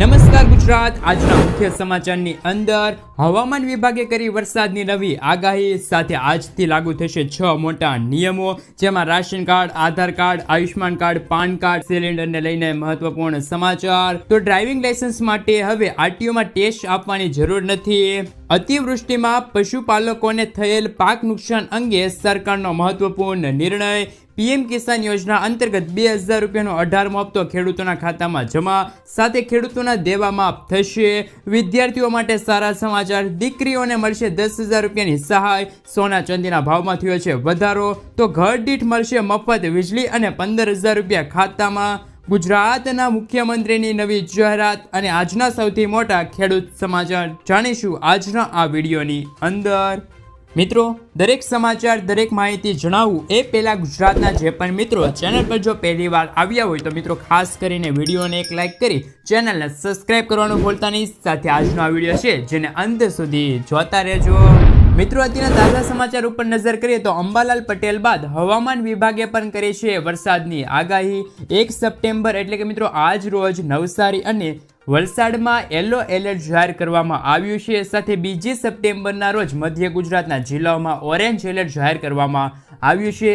નમસ્કાર ગુજરાત। આજના મુખ્ય સમાચારની અંદર હવામાન વિભાગે કરી વરસાદની નવી આગાહી સાથે આજથી લાગુ થશે 6 મોટા નિયમો, જેમાં ration card, Aadhaar card, Ayushman card, PAN card, સિલિન્ડરને લઈને મહત્વપૂર્ણ સમાચાર। તો ડ્રાઇવિંગ લાયસન્સ માટે હવે આરટીઓમાં ટેસ્ટ આપવાની જરૂર નથી। અતિવૃષ્ટિમાં પશુપાલકોને થયેલ પાક નુકસાન અંગે સરકારનો મહત્વપૂર્ણ નિર્ણય। પીએમ કિસાન યોજના અંતર્ગત 2000 રૂપિયાનો 18મો હપ્તો ખેડૂતોના ખાતામાં જમા, સાથે ખેડૂતોના દેવા માફ થશે। વિદ્યાર્થીઓ માટે સારા સમાચાર, દીકરીઓને મળશે 10,000 રૂપિયાની સહાય। સોના ચાંદીના ભાવમાં થયો છે વધારો, તો ઘર દીઠ મળશે મફત વીજળી અને 15,000 રૂપિયા ખાતામાં। ગુજરાતના મુખ્યમંત્રીની નવી જાહેરાત અને આજના સૌથી મોટા ખેડૂત સમાચાર જાણીશું આજના આ વિડીયોની અંદર। મિત્રો, દરેક સમાચાર, દરેક માહિતી જણાવવું એ પહેલા ગુજરાતના જે પણ મિત્રો ચેનલ પર જો પહેલી વાર આવ્યા હોય તો મિત્રો ખાસ કરીને વિડીયોને એક લાઇક કરી ચેનલને સબસ્ક્રાઇબ કરવાનું ભૂલતા નહીં। સાથે આજનો આ વિડીયો છે જેને અંત સુધી જોતા રહેજો। મિત્રો, અત્યારના તાજા સમાચાર ઉપર નજર કરીએ તો અંબાલાલ પટેલ બાદ હવામાન વિભાગે પણ કરી છે વરસાદની આગાહી। 1 સપ્ટેમ્બર એટલે કે મિત્રો આજ રોજ નવસારી અને વલસાડમાં યલો એલર્ટ જાહેર કરવામાં આવ્યું છે, સાથે 2 સપ્ટેમ્બરના રોજ મધ્ય ગુજરાતના જિલ્લાઓમાં ઓરેન્જ એલર્ટ જાહેર કરવામાં આવ્યું છે।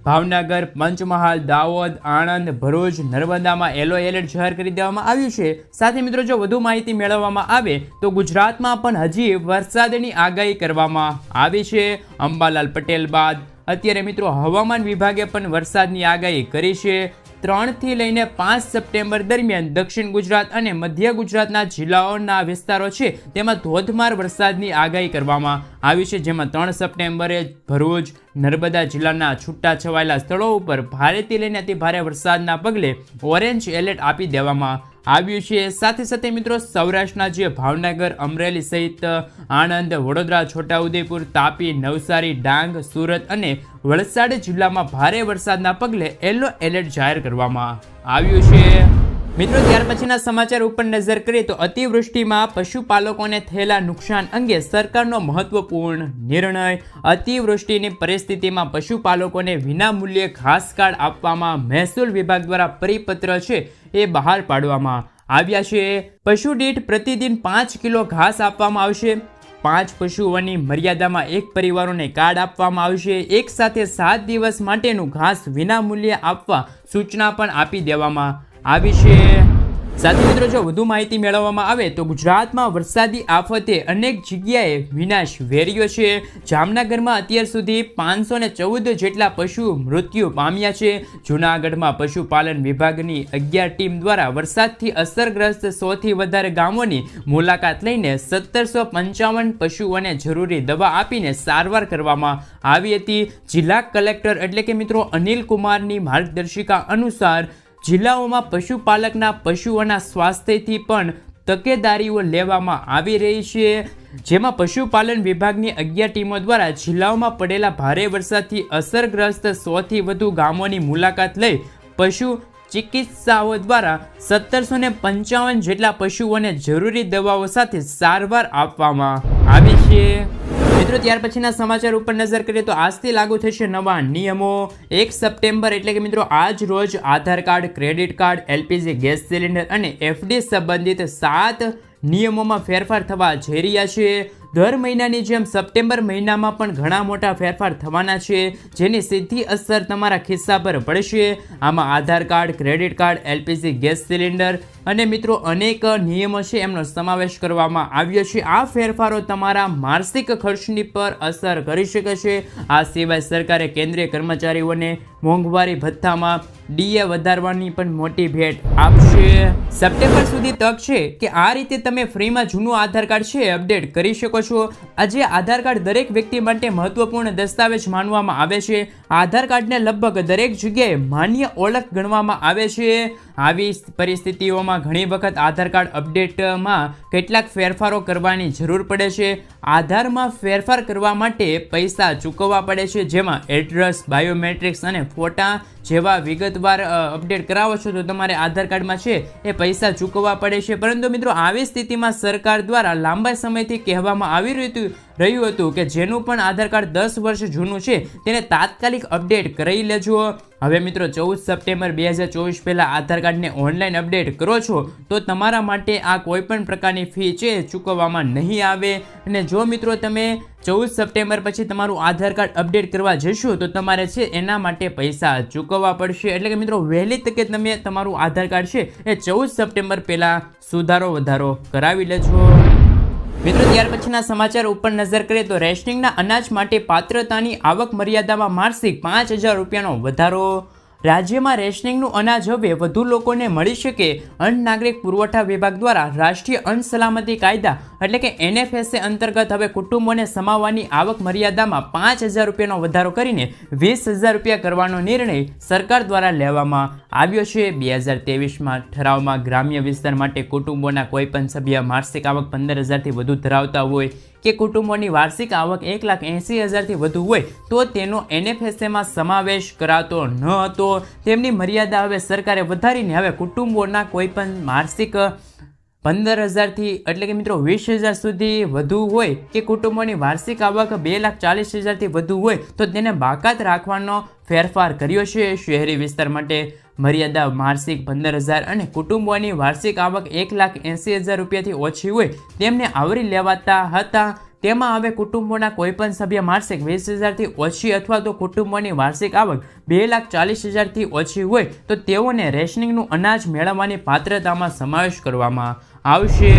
ભાવનગર, પંચમહાલ, દાહોદ, આણંદ, ભરૂચ, નર્મદામાં યલો એલર્ટ જાહેર કરી દેવામાં આવ્યું છે। સાથે મિત્રો જો વધુ માહિતી મેળવવામાં આવે તો ગુજરાતમાં પણ હજી વરસાદની આગાહી કરવામાં આવી છે। અંબાલાલ પટેલ બાદ અત્યારે મિત્રો હવામાન વિભાગે પણ વરસાદની આગાહી કરી છે। 3 થી લઈને 5 સપ્ટેમ્બર દરમિયાન દક્ષિણ ગુજરાત અને મધ્ય ગુજરાતના જિલ્લાઓના વિસ્તારો છે તેમાં ધોધમાર વરસાદની આગાહી કરવામાં આવી છે, જેમાં 3 સપ્ટેમ્બરે ભરૂચ, નર્મદા જિલ્લાના છૂટાછવાયેલા સ્થળો ઉપર ભારેથી લઈને અતિ ભારે વરસાદના પગલે ઓરેન્જ એલર્ટ આપી દેવામાં આવ્યું છે। સાથે સાથે મિત્રો સૌરાષ્ટ્રના જે ભાવનગર, અમરેલી સહિત આણંદ, વડોદરા, છોટાઉદેપુર, તાપી, નવસારી, ડાંગ, સુરત અને વલસાડ જિલ્લામાં ભારે વરસાદના પગલે યલો એલર્ટ જાહેર કરવામાં આવ્યું છે। મિત્રો, ત્યાર પછીના સમાચાર ઉપર નજર કરીએ તો અતિવૃષ્ટિમાં પશુપાલકોને થયેલા નુકસાન અંગે સરકારનો મહત્વપૂર્ણ નિર્ણય। અતિવૃષ્ટિની પરિસ્થિતિમાં પશુપાલકોને વિનામૂલ્યે ઘાસ કાર્ડ આપવામાં મહેસૂલ વિભાગ દ્વારા પરિપત્ર છે એ બહાર પાડવામાં આવ્યા છે। પશુ દીઠ પ્રતિદિન 5 કિલો ઘાસ આપવામાં આવશે। 5 પશુઓની મર્યાદામાં 1 પરિવારોને કાર્ડ આપવામાં આવશે। એક સાથે 7 દિવસ માટેનું ઘાસ વિનામૂલ્યે આપવા સૂચના પણ આપી દેવામાં આવી છે। સાથે મિત્રો જો વધુ માહિતી મેળવવામાં આવે તો ગુજરાતમાં વરસાદી આફતે અનેક જગ્યાએ વિનાશ વેર્યો છે। જામનગરમાં અત્યાર સુધી 514 જેટલા પશુ મૃત્યુ પામ્યા છે। જૂનાગઢમાં પશુપાલન વિભાગની 11 ટીમ દ્વારા વરસાદથી અસરગ્રસ્ત 100થી વધારે ગામોની મુલાકાત લઈને 1755 પશુઓને જરૂરી દવા આપીને સારવાર કરવામાં આવી હતી। જિલ્લા કલેક્ટર એટલે કે મિત્રો અનિલ કુમારની માર્ગદર્શિકા અનુસાર જિલ્લાઓમાં પશુપાલકના પશુઓના સ્વાસ્થ્યથી પણ તકેદારીઓ લેવામાં આવી રહી છે, જેમાં પશુપાલન વિભાગની 11 ટીમો દ્વારા જિલ્લાઓમાં પડેલા ભારે વરસાદથી અસરગ્રસ્ત 100થી વધુ ગામોની મુલાકાત લઈ પશુ ચિકિત્સાઓ દ્વારા 1755 જેટલા પશુઓને જરૂરી દવાઓ સાથે સારવાર આપવામાં આવી છે। મિત્રો, ત્યાર પછીના સમાચાર ઉપર નજર કરીએ તો આજથી લાગુ થશે નવા નિયમો। 1 સપ્ટેમ્બર એટલે કે મિત્રો આજ રોજ Aadhaar card, credit card, LPG gas cylinder અને એફડી સંબંધિત 7 નિયમોમાં ફેરફાર થવા જઈ રહ્યા છે। દર મહિનાની જેમ સપ્ટેમ્બર મહિનામાં પણ ઘણા મોટા ફેરફાર થવાના છે, જેની સીધી અસર તમારા ખિસ્સા પર પડશે। આમાં Aadhaar card, credit card, LPG gas cylinder અને મિત્રો અનેક નિયમો છે એમનો સમાવેશ કરવામાં આવ્યો છે। આ ફેરફારો તમારા માસિક ખર્ચની પર અસર કરી શકે છે। આ સિવાય સરકારે કેન્દ્રીય કર્મચારીઓને મોંઘવારી ભથ્થામાં ડીએ વધારવાની પણ મોટી ભેટ આપશે। સપ્ટેમ્બર સુધી તક છે કે આ રીતે તમે ફ્રીમાં જૂનું આધાર કાર્ડ છે અપડેટ કરી શકો છો। આજે આધાર કાર્ડ દરેક વ્યક્તિ માટે મહત્વપૂર્ણ દસ્તાવેજ માનવામાં આવે છે। આધાર કાર્ડને લગભગ દરેક જગ્યાએ માન્ય ઓળખ ગણવામાં આવે છે। આવી પરિસ્થિતિઓમાં ઘણી વખત આધાર કાર્ડ અપડેટમાં કેટલાક ફેરફારો કરવાની જરૂર પડે છે। આધારમાં ફેરફાર કરવા માટે પૈસા ચૂકવવા પડે છે, જેમાં એડ્રેસ, બાયોમેટ્રિક્સ અને ફોટા જેવા વિગતવાર અપડેટ કરાવો છો તો તમારે આધાર કાર્ડમાં છે એ પૈસા ચૂકવવા પડે છે। પરંતુ મિત્રો આવી સ્થિતિમાં સરકાર દ્વારા લાંબા સમયથી કહેવામાં આવી રહ્યું હતું કે જેનું પણ આધાર કાર્ડ 10 વર્ષ જૂનું છે તેને તાત્કાલિક અપડેટ કરી લેજો। હવે મિત્રો 14 સપ્ટેમ્બર 2024 પહેલાં આધાર કાર્ડને ઓનલાઈન અપડેટ કરો છો તો તમારા માટે આ કોઈપણ પ્રકારની ફી છે ચૂકવવામાં નહીં આવે. અને જો મિત્રો તમે 14 સપ્ટેમ્બર પછી તમારું આધાર કાર્ડ અપડેટ કરવા જશો તો તમારે છે એના માટે પૈસા ચૂકવવા પડશે. એટલે કે મિત્રો વહેલી તકે તમે તમારું આધાર કાર્ડ છે એ 14 સપ્ટેમ્બર પહેલાં સુધારો વધારો કરાવી લેજો. મિત્રો ત્યાર પછીના સમાચાર ઉપર નજર કરીએ તો રેશનિંગના અનાજ માટે પાત્રતાની આવક મર્યાદામાં માસિક 5,000 રૂપિયાનો વધારો. રાજ્યમાં રેશનિંગનું અનાજ હવે વધુ લોકોને મળી શકે. અન્ન નાગરિક પુરવઠા વિભાગ દ્વારા રાષ્ટ્રીય અન્ન સલામતી કાયદા એટલે કે NFSA અંતર્ગત હવે કુટુંબોને સમાવવાની આવક મર્યાદામાં 5,000 રૂપિયાનો વધારો કરીને 20,000 રૂપિયા કરવાનો નિર્ણય સરકાર દ્વારા લેવામાં આવ્યો છે. 2023માં ઠરાવમાં ગ્રામ્ય વિસ્તાર માટે કુટુંબોના કોઈપણ સભ્ય માસિક આવક 15,000થી વધુ ધરાવતા હોય કે કુટુંબોની વાર્ષિક આવક 1,80,000થી વધુ હોય તો તેનો NFSAમાં સમાવેશ કરાતો ન હતો. તેમની મર્યાદા હવે સરકારે વધારીને હવે કુટુંબોના કોઈપણ માસિક 15,000થી એટલે કે મિત્રો 20,000 સુધી વધુ હોય કે કુટુંબોની વાર્ષિક આવક 2,40,000થી વધુ હોય તો તેને બાકાત રાખવાનો ફેરફાર કર્યો છે. શહેરી વિસ્તાર માટે મર્યાદા માસિક 15,000 અને કુટુંબોની વાર્ષિક આવક 1,80,000 રૂપિયાથી ઓછી હોય તેમને આવરી લેવાતા હતા. તેમાં હવે કુટુંબોના કોઈપણ સભ્ય માસિક 20,000થી ઓછી અથવા તો કુટુંબોની વાર્ષિક આવક 2,40,000થી ઓછી હોય તો તેઓને રેશનિંગનું અનાજ મેળવવાની પાત્રતામાં સમાવેશ કરવામાં આવશે.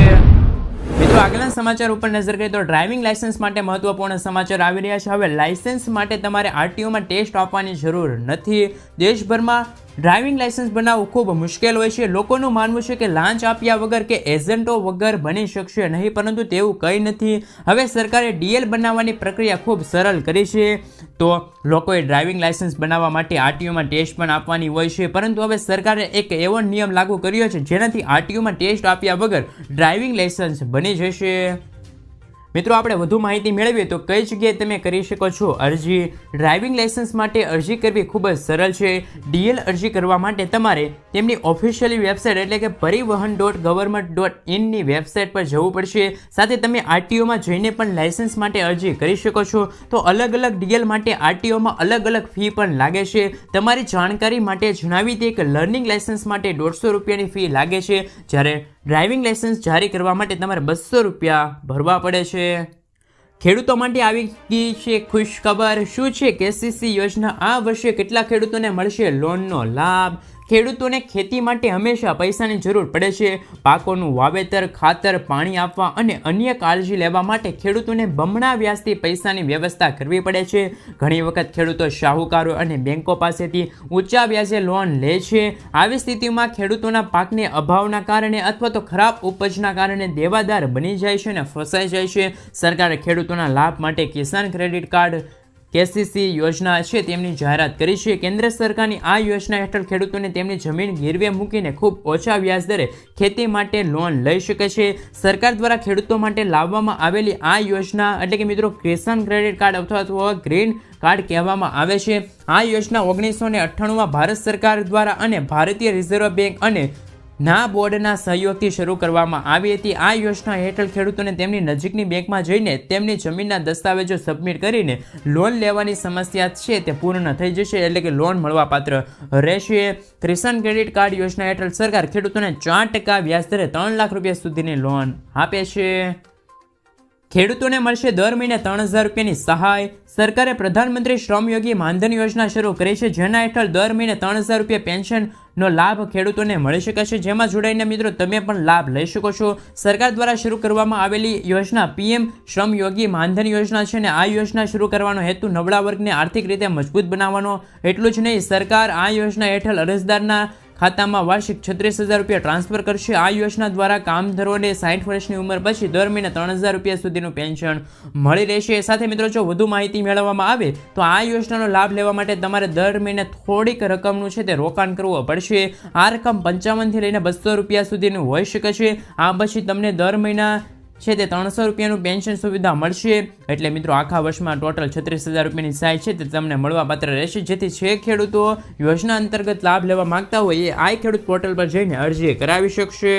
મિત્રો આગળના સમાચાર ઉપર નજર કરીએ તો ડ્રાઇવિંગ લાયસન્સ માટે મહત્વપૂર્ણ સમાચાર આવી રહ્યા છે. હવે લાયસન્સ માટે તમારે RTOમાં ટેસ્ટ આપવાની જરૂર નથી. દેશભરમાં ડ્રાઇવિંગ લાયસન્સ બનાવવું ખૂબ મુશ્કેલ હોય છે. લોકોનું માનવું છે કે લાંચ આપ્યા વગર કે એજન્ટો વગર બની શકશે નહીં, પરંતુ તેવું કંઈ નથી. હવે સરકારે DL બનાવવાની પ્રક્રિયા ખૂબ સરળ કરી છે. તો લોકોએ ડ્રાઇવિંગ લાયસન્સ બનાવવા માટે RTOમાં ટેસ્ટ પણ આપવાની હોય છે, પરંતુ હવે સરકારે એક એવો નિયમ લાગુ કર્યો છે જેનાથી RTOમાં ટેસ્ટ આપ્યા વગર ડ્રાઇવિંગ લાયસન્સ બની જશે. મિત્રો આપણે વધુ માહિતી મેળવીએ તો કઈ જગ્યાએ તમે કરી શકો છો અરજી. ડ્રાઇવિંગ લાયસન્સ માટે અરજી કરવી ખૂબ જ સરળ છે. DL અરજી કરવા માટે તમારે તેમની ઓફિશિયલી વેબસાઇટ એટલે કે પરિવહન.government.in ની વેબસાઇટ પર જવું પડશે. સાથે તમે RTOમાં જઈને પણ લાયસન્સ માટે અરજી કરી શકો છો. તો અલગ અલગ DL માટે RTOમાં અલગ અલગ ફી પણ લાગે છે. તમારી જાણકારી માટે જણાવી દઈએ કે લર્નિંગ લાયસન્સ માટે 150 રૂપિયાની ફી લાગે છે, જ્યારે ડ્રાઇવિંગ લાયસન્સ જારી કરવા માટે તમારે 200 રૂપિયા ભરવા પડે છે. ખેડૂતો માટે આવી ગઈ છે ખુશ ખબર. શું છે KCC યોજના? આ વર્ષે કેટલા ખેડૂતોને મળશે લોનનો લાભ? ખેડૂતોને ખેતી માટે હંમેશા પૈસાની જરૂર પડે છે. પાકોનું વાવેતર, ખાતર, પાણી આપવા અને અન્ય કાળજી લેવા માટે ખેડૂતોને બમણા વ્યાજથી પૈસાની વ્યવસ્થા કરવી પડે છે. ઘણી વખત ખેડૂતો શાહુકારો અને બેંકો પાસેથી ઊંચા વ્યાજે લોન લે છે. આવી સ્થિતિમાં ખેડૂતોના પાકને અભાવના કારણે અથવા તો ખરાબ ઉપજના કારણે દેવાદાર બની જાય છે અને ફસાઈ જાય છે. સરકારે ખેડૂતોના લાભ માટે કિસાન ક્રેડિટ કાર્ડ KCC યોજના છે તેમની જાહેરાત કરી છે. કેન્દ્ર સરકારની આ યોજના હેઠળ ખેડૂતોને તેમની જમીન ગીરવે મૂકીને ખૂબ ઓછા વ્યાજ દરે ખેતી માટે લોન લઈ શકે છે. સરકાર દ્વારા ખેડૂતો માટે લાવવામાં આવેલી આ યોજના એટલે કે મિત્રો કિસાન ક્રેડિટ કાર્ડ અથવા તો ગ્રીન કાર્ડ કહેવામાં આવે છે. આ યોજના 1998માં ભારત સરકાર દ્વારા અને ભારતીય રિઝર્વ બેંક અને ના બોર્ડના સહયોગથી શરૂ કરવામાં આવી હતી. આ યોજના હેઠળ ખેડૂતોને તેમની નજીકની બેંકમાં જઈને તેમની જમીનના દસ્તાવેજો સબમિટ કરીને લોન લેવાની સમસ્યા છે તે પૂર્ણ થઈ જશે, એટલે કે લોન મળવાપાત્ર રહેશે. કિસાન ક્રેડિટ કાર્ડ યોજના હેઠળ સરકાર ખેડૂતોને 4% વ્યાજદરે 3 લાખ રૂપિયા સુધીની લોન આપે છે. ખેડૂતોને મળશે દર મહિને 3,000 રૂપિયાની સહાય. સરકારે પ્રધાનમંત્રી શ્રમયોગી માનધન યોજના શરૂ કરી છે, જેના હેઠળ દર મહિને 3,000 રૂપિયા પેન્શનનો લાભ ખેડૂતોને મળી શકે છે. જેમાં જોડાઈને મિત્રો તમે પણ લાભ લઈ શકો છો. સરકાર દ્વારા શરૂ કરવામાં આવેલી યોજના PM શ્રમયોગી માનધન યોજના છે અને આ યોજના શરૂ કરવાનો હેતુ નબળા વર્ગને આર્થિક રીતે મજબૂત બનાવવાનો. એટલું જ નહીં, સરકાર આ યોજના હેઠળ અરજદારના ખાતામાં વાર્ષિક 36,000 રૂપિયા ટ્રાન્સફર કરશે. આ યોજના દ્વારા કામદારોને 60 વર્ષની ઉંમર પછી દર મહિને 3,000 રૂપિયા સુધીનું પેન્શન મળી રહેશે. સાથે મિત્રો જો વધુ માહિતી મેળવવામાં આવે તો આ યોજનાનો લાભ લેવા માટે તમારે દર મહિને થોડીક રકમનું છે તે રોકાણ કરવું પડશે. આ રકમ 55 થી લઈને 200 રૂપિયા સુધીનું હોઈ શકે છે. આ પછી તમને દર મહિના છે તે 300 રૂપિયાનું પેન્શન સુવિધા મળશે. એટલે મિત્રો આખા વર્ષમાં ટોટલ 36,000 રૂપિયાની સહાય છે તે તમને મળવાપાત્ર રહેશે. જેથી જે ખેડૂતો યોજના અંતર્ગત લાભ લેવા માંગતા હોય એ આઈ ખેડૂત પોર્ટલ પર જઈને અરજી કરાવી શકશે.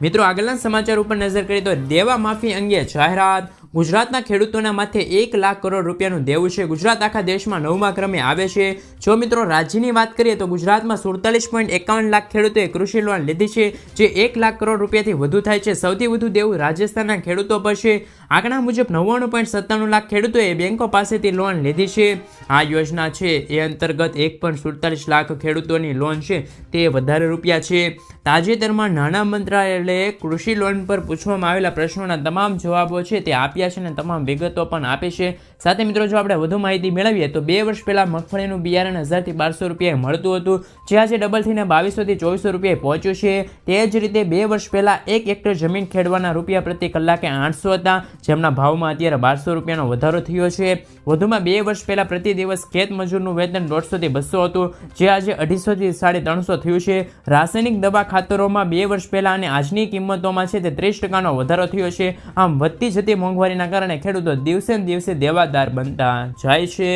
મિત્રો આગળના સમાચાર ઉપર નજર કરીએ તો દેવા માફી અંગે જાહેરાત. ગુજરાતના ખેડૂતોના માથે 1 લાખ કરોડ રૂપિયાનું દેવું છે. ગુજરાત આખા દેશમાં 9મા ક્રમે આવે છે. જો મિત્રો રાજ્યની વાત કરીએ તો ગુજરાતમાં 47.51 લાખ ખેડૂતોએ કૃષિ લોન લીધી છે, જે 1 લાખ કરોડ રૂપિયાથી વધુ થાય છે. સૌથી વધુ દેવું રાજસ્થાનના ખેડૂતો પર છે. આંકડા મુજબ 99.97 લાખ ખેડૂતોએ બેંકો પાસેથી લોન લીધી છે. આ યોજના છે એ અંતર્ગત 1.47 લાખ ખેડૂતોની લોન છે તે વધારે રૂપિયા છે. તાજેતરમાં નાણાં મંત્રાલયે કૃષિ લોન પર પૂછવામાં આવેલા પ્રશ્નોના તમામ જવાબો છે તે આપ્યા છે અને તમામ વિગતો પણ આપે છે. સાથે મિત્રો જો આપણે વધુ માહિતી મેળવીએ તો 2 વર્ષ પહેલા મગફળીનું બિયારણ 1000 થી 1200 રૂપિયાએ મળતું હતું, જે આજે ડબલ થઈને 2200 થી 2400 રૂપિયાએ પહોંચ્યું છે. તે જ રીતે 2 વર્ષ પહેલા 1 હેક્ટર જમીન ખેડવાના રૂપિયા પ્રતિ કલાકે 800 હતા, જેમના ભાવમાં અત્યારે 1200 રૂપિયાનો વધારો થયો છે. વધુમાં 2 વર્ષ પહેલા પ્રતિ દિવસ ખેત મજૂરનું વેતન 150 થી 200 હતું, જે આજે 250 થી 350 થયું છે. રાસાયણિક દવા ખાતરોમાં 2 વર્ષ પહેલા અને આજની કિંમતોમાં છે તે 30% વધારો થયો છે. આમ વધતી જતી મોંઘવારીના કારણે ખેડૂતો દિવસે ને દિવસે દેવાદાર બનતા જાય છે.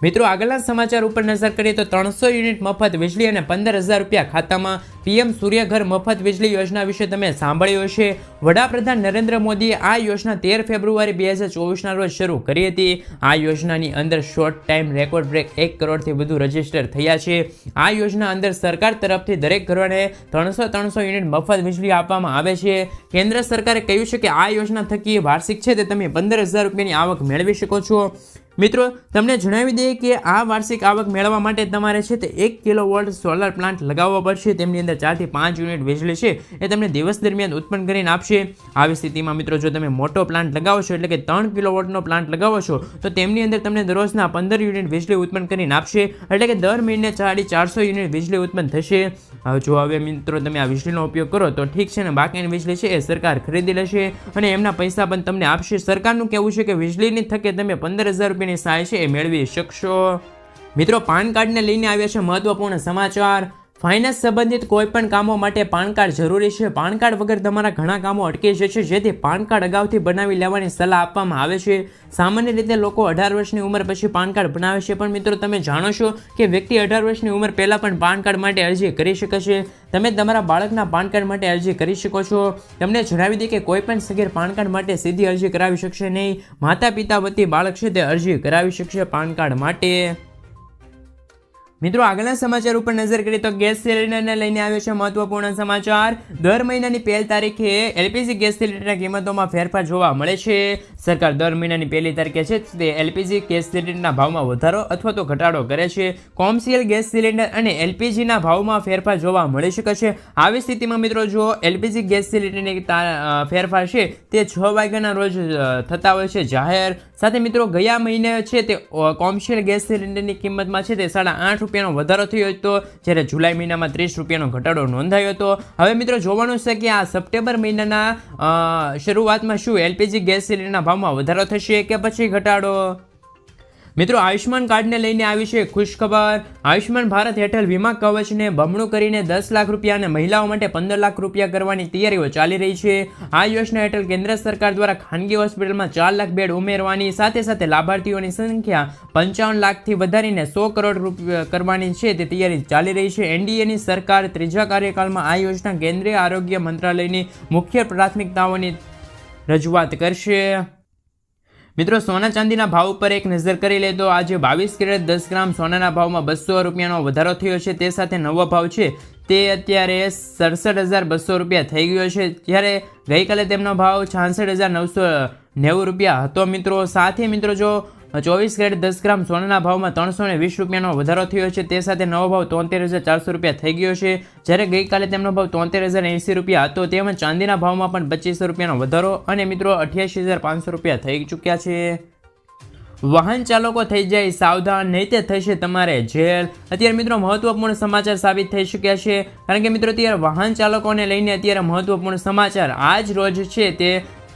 મિત્રો આગળના સમાચાર ઉપર નજર કરીએ તો 300 યુનિટ મફત વીજળી અને 15,000 રૂપિયા ખાતામાં. પીએમ સૂર્યઘર મફત વીજળી યોજના વિશે તમે સાંભળ્યું હશે. વડાપ્રધાન નરેન્દ્ર મોદીએ આ યોજના 13 ફેબ્રુઆરી 2024ના રોજ શરૂ કરી હતી. આ યોજનાની અંદર શોર્ટ ટાઈમ રેકોર્ડ બ્રેક 1 કરોડથી વધુ રજીસ્ટર થયા છે. આ યોજના અંદર સરકાર તરફથી દરેક ઘરોને 300 યુનિટ મફત વીજળી આપવામાં આવે છે. કેન્દ્ર સરકારે કહ્યું છે કે આ યોજના થકી વાર્ષિક છે તે તમે 15,000 રૂપિયાની આવક મેળવી શકો છો. મિત્રો તમને જણાવી દઈએ કે આ વાર્ષિક આવક મેળવવા માટે તમારે છે તે 1 કિલોવોટ સોલર પ્લાન્ટ લગાવવો પડશે. તેમની અંદર 4 થી 5 યુનિટ વીજળી છે એ તમને દિવસ દરમિયાન ઉત્પન્ન કરીને આપશે. આવી સ્થિતિમાં મિત્રો જો તમે મોટો પ્લાન્ટ લગાવો છો એટલે કે 3 કિલોવોટનો પ્લાન્ટ લગાવો છો તો તેમની અંદર તમને દરરોજના 15 યુનિટ વીજળી ઉત્પન્ન કરીને આપશે, એટલે કે દર મહિને 400 યુનિટ વીજળી ઉત્પન્ન થશે. જો હવે મિત્રો તમે આ વીજળીનો ઉપયોગ કરો તો ઠીક છે ને, બાકીની વીજળી છે એ સરકાર ખરીદી લેશે અને એમના પૈસા પણ તમને આપશે. સરકારનું કહેવું છે કે વીજળીની થકે તમે 15,000 રૂપિયાની સહાય છે એ મેળવી શકશો. મિત્રો પાન કાર્ડને લઈને આવ્યા છે મહત્વપૂર્ણ સમાચાર. ફાઇનાન્સ સંબંધિત કોઈ પણ કામો માટે પાન કાર્ડ જરૂરી છે. પાન કાર્ડ વગર તમારા ઘણા કામો અટકી જશે, જેથી પાન કાર્ડ અગાઉથી બનાવી લેવાની સલાહ આપવામાં આવે છે. સામાન્ય રીતે લોકો 18 વર્ષની ઉંમર પછી પાન કાર્ડ બનાવે છે, પણ મિત્રો તમે જાણો છો કે વ્યક્તિ 18 વર્ષની ઉંમર પહેલાં પણ પાન કાર્ડ માટે અરજી કરી શકે છે. તમે તમારા બાળકના પાન કાર્ડ માટે અરજી કરી શકો છો. તમને જણાવી દઈએ કે કોઈ પણ સગીર પાન કાર્ડ માટે સીધી અરજી કરાવી શકશે નહીં. માતા પિતા વતી બાળક છે તે અરજી કરાવી શકશે પાન કાર્ડ માટે. મિત્રો આગળના સમાચાર ઉપર નજર કરીએ તો ગેસ સિલિન્ડરને લઈને આવ્યો છે મહત્વપૂર્ણ સમાચાર. દર મહિનાની 1 તારીખે એલપીજી ગેસ સિલિન્ડરના કિંમતોમાં ફેરફાર જોવા મળે છે. સરકાર દર મહિનાની 1 તારીખે છે તે એલપીજી ગેસ સિલિન્ડરના ભાવમાં વધારો અથવા તો ઘટાડો કરે છે. કોમર્શિયલ ગેસ સિલિન્ડર અને એલપીજીના ભાવમાં ફેરફાર જોવા મળી શકે છે. આવી સ્થિતિમાં મિત્રો જો એલપીજી ગેસ સિલિન્ડરની ફેરફાર છે તે 6 વાગ્યાના રોજ થતા હોય છે જાહેર. સાથે મિત્રો ગયા મહિને છે તે કોમર્શિયલ ગેસ સિલિન્ડરની કિંમતમાં છે તે 8.5 રૂપિયાનો વધારો થયો હતો, જ્યારે જુલાઈ મહિનામાં 30 રૂપિયાનો ઘટાડો નોંધાયો હતો. હવે મિત્રો જોવાનું છે કે આ સપ્ટેમ્બર મહિનાના શરૂઆતમાં શું એલપીજી ગેસ સિલિન્ડરના ભાવમાં વધારો થશે કે પછી ઘટાડો. મિત્રો આયુષ્માન કાર્ડને લઈને આવી છે ખુશખબર. આયુષ્માન ભારત હેઠળ વીમા કવચને બમણું કરીને 10 લાખ રૂપિયા અને મહિલાઓ માટે 15 લાખ રૂપિયા કરવાની તૈયારીઓ ચાલી રહી છે. આ યોજના હેઠળ કેન્દ્ર સરકાર દ્વારા ખાનગી હોસ્પિટલમાં 4 લાખ બેડ ઉમેરવાની સાથે સાથે લાભાર્થીઓની સંખ્યા 55 લાખથી વધારીને 100 કરોડ રૂપિયા કરવાની છે તે તૈયારી ચાલી રહી છે. એનડીએની સરકાર ત્રીજા કાર્યકાળમાં આ યોજના કેન્દ્રીય આરોગ્ય મંત્રાલયની મુખ્ય પ્રાથમિકતાઓની રજૂઆત કરશે. મિત્રો સોના ચાંદીના ભાવ પર એક નજર કરી લે તો આજે 22 કેરેટ 10 ગ્રામ સોનાના ભાવમાં 200 રૂપિયાનો વધારો થયો છે. તે સાથે નવો ભાવ છે તે અત્યારે 67,200 રૂપિયા થઈ ગયો છે, જ્યારે ગઈકાલે તેમનો ભાવ 66,990 રૂપિયા હતો. મિત્રો સાથે મિત્રો જો 24 કેરેટ 10 ગ્રામ સોનાના ભાવમાં 320 રૂપિયાનો વધારો થયો છે. તે સાથે નવો ભાવ 73,400 રૂપિયા થઈ ગયો છે, જ્યારે ગઈકાલે તેમનો ભાવ 73,080 રૂપિયા હતો. તેમજ ચાંદીના ભાવમાં પણ 2500 રૂપિયાનો વધારો અને મિત્રો 88,500 રૂપિયા થઈ ચૂક્યા છે. વાહન ચાલકો થઈ જાય સાવધાન, નહીં તે થશે તમારે જેલ. અત્યારે મિત્રો મહત્વપૂર્ણ સમાચાર સાબિત થઈ શક્યા છે, કારણ કે મિત્રો અત્યારે વાહન ચાલકોને લઈને અત્યારે મહત્વપૂર્ણ સમાચાર આજ રોજ છે તે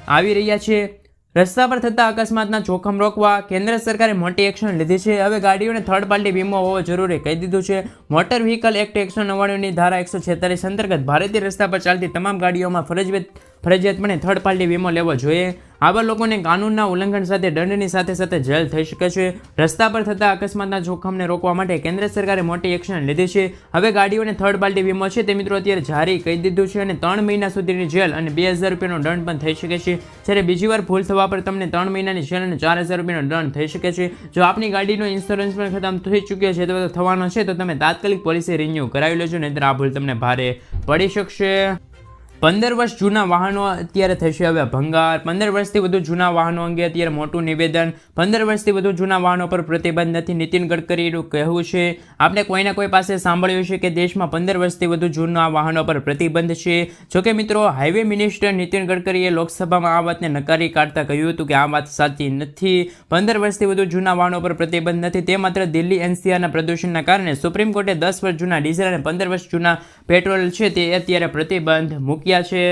આવી રહ્યા છે. રસ્તા પર થતા અકસ્માતના જોખમ રોકવા કેન્દ્ર સરકારે મોટી એક્શન લીધી છે. હવે ગાડીઓને થર્ડ પાર્ટી વીમો હોવો જરૂરી કહી દીધું છે. મોટર વ્હીકલ એક્ટ 199ની ધારા 146 અંતર્ગત ભારતીય રસ્તા પર ચાલતી તમામ ગાડીઓમાં ફરજિયાત ફરજિયાતપણે થર્ડ પાર્ટી વીમો લેવો જોઈએ. આવા લોકોને કાનૂનના ઉલ્લંઘન સાથે દંડની સાથે સાથે જેલ થઈ શકે છે. રસ્તા પર થતા અકસ્માતના જોખમને રોકવા માટે કેન્દ્ર સરકારે મોટી એક્શન લીધી છે. હવે ગાડીઓને થર્ડ પાર્ટી વીમો છે તે મિત્રો અત્યારે જારી કહી દીધું છે અને 3 મહિના સુધીની જેલ અને 2000 રૂપિયાનો દંડ પણ થઈ શકે છે. જ્યારે બીજી વાર ભૂલ થવા પર તમને 3 મહિનાની જેલ અને 4000 રૂપિયાનો દંડ થઈ શકે છે. જો આપની ગાડીનો ઇન્સ્યોરન્સ પણ ખતમ થઈ ચૂક્યો છે તો થવાનો છે તો તમે તાત્કાલિક પોલિસી રિન્યૂ કરાવી લેજો, નહીંતર આ ભૂલ તમને ભારે પડી શકશે. 15 વર્ષ જૂના વાહનો અત્યારે થશે હવે ભંગાર. 15 વર્ષથી વધુ જૂના વાહનો અંગે અત્યારે મોટું નિવેદન. 15 વર્ષથી વધુ જૂના વાહનો પર પ્રતિબંધ નથી, નીતિન ગડકરીનું કહેવું છે. આપણે કોઈના કોઈ પાસે સાંભળ્યું છે કે દેશમાં 15 વર્ષથી વધુ જૂના વાહનો પર પ્રતિબંધ છે. જોકે મિત્રો હાઈવે મિનિસ્ટર નીતિન ગડકરીએ લોકસભામાં આ વાતને નકારી કાઢતા કહ્યું હતું કે આ વાત સાચી નથી. 15 વર્ષથી વધુ જૂના વાહનો પર પ્રતિબંધ નથી. તે માત્ર દિલ્હી એનસીઆરના પ્રદૂષણના કારણે સુપ્રીમ કોર્ટે 10 વર્ષ જૂના ડીઝલ અને 15 વર્ષ જૂના પેટ્રોલ છે તે અત્યારે પ્રતિબંધ મૂક્યા છે.